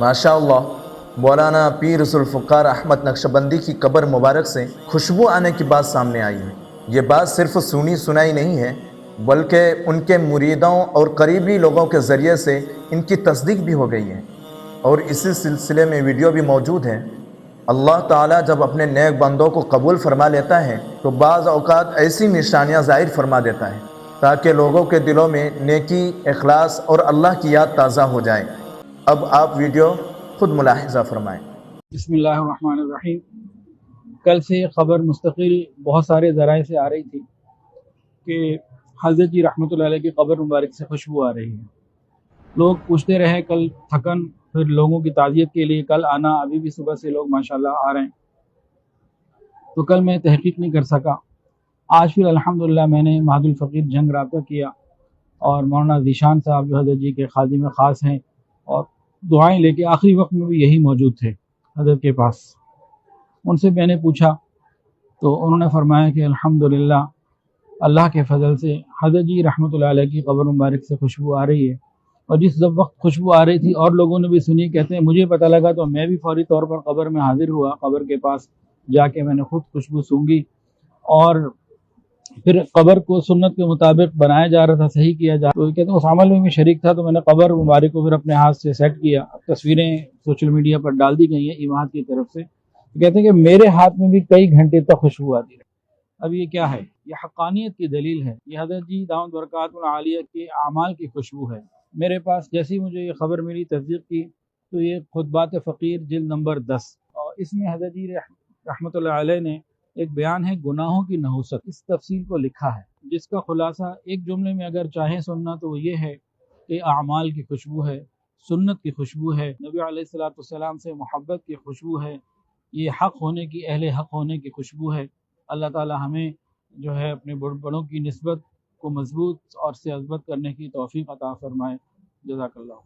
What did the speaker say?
माशा अल्लाह, मौलाना पीर जुल्फ़िकार अहमद नक्शबंदी की कब्र मुबारक से खुशबू आने की बात सामने आई है। ये बात सिर्फ सुनी सुनाई नहीं है, बल्कि उनके मुरीदों और करीबी लोगों के ज़रिए से इनकी तस्दीक भी हो गई है। और इसी सिलसिले में वीडियो भी मौजूद है। अल्लाह ताला जब अपने नेक बंदों को कबूल फरमा लेता है तो बाज़ औक़ात ऐसी निशानियाँ ज़ाहिर फरमा देता है ताकि लोगों के दिलों में नेकी, इखलास और अल्लाह की याद ताज़ा हो जाए। अब आप वीडियो खुद मुलाहिज़ा फरमाएँ। बिस्मिल्लाहिर्रहमानिर्रहीम। कल से खबर मुस्तकिल बहुत सारे ज़राए से आ रही थी कि हज़रत जी रहमतुल्लाह अलैह की कब्र मुबारक से खुशबू आ रही है। लोग पूछते रहे, कल थकन, फिर लोगों की ताज़ियत के लिए कल आना, अभी भी सुबह से लोग माशाल्लाह आ रहे हैं। तो कल मैं तहकीक नहीं कर सका। आज फिर अल्हम्दुलिल्लाह मैंने महदुल फ़कीर जंग राब्ता किया और मौलाना ज़ीशान साहब जो हज़रत जी के खादिम ख़ास हैं और दुआएं लेके आखिरी वक्त में भी यही मौजूद थे हज़रत के पास। उनसे मैंने पूछा तो उन्होंने फरमाया कि अल्हम्दुलिल्लाह अल्लाह के फ़ज़ल से हज़रत जी रहमतुल्लाह अलैह की कब्र मुबारक से खुशबू आ रही है। और जिस जब वक्त खुशबू आ रही थी और लोगों ने भी सुनी, कहते हैं मुझे पता लगा तो मैं भी फौरी तौर पर कब्र में हाजिर हुआ। कब्र के पास जाके मैंने खुद खुशबू सूंघी और फिर कब्र को सुन्नत के मुताबिक बनाया जा रहा था, सही किया जा रहा। तो कहते हैं उस अमल में भी शरीक था, तो मैंने कब्र मुबारक को फिर अपने हाथ से सेट किया। तस्वीरें सोशल मीडिया पर डाल दी गई हैं इमाद की तरफ से। तो कहते हैं कि मेरे हाथ में भी कई घंटे तक खुशबू आती रही। अब ये क्या है? ये हक़ानियत की दलील है। ये हज़रत जी दामद बरकातुहुल आलिया के आमाल की खुशबू है। मेरे पास जैसे ही मुझे ये खबर मिली, तस्दीक की, तो ये खुतबात फ़कीर जिल्द नंबर 10 और इसमें हज़रत जी रहमतुल्लाह अलैह ने एक बयान है गुनाहों की नहुसत, इस तफसील को लिखा है, जिसका खुलासा एक जुमले में अगर चाहें सुनना तो वो ये है कि आमाल की खुशबू है, सुन्नत की खुशबू है, नबी अलैहिस्सलाम से मोहब्बत की खुशबू है, ये हक़ होने की, अहले हक़ होने की खुशबू है। अल्लाह ताला हमें जो है अपने बड़ों की निस्बत को मजबूत और से अज़मत करने की तौफ़ीक़ अता फ़रमाए। जज़ाकल्लाह।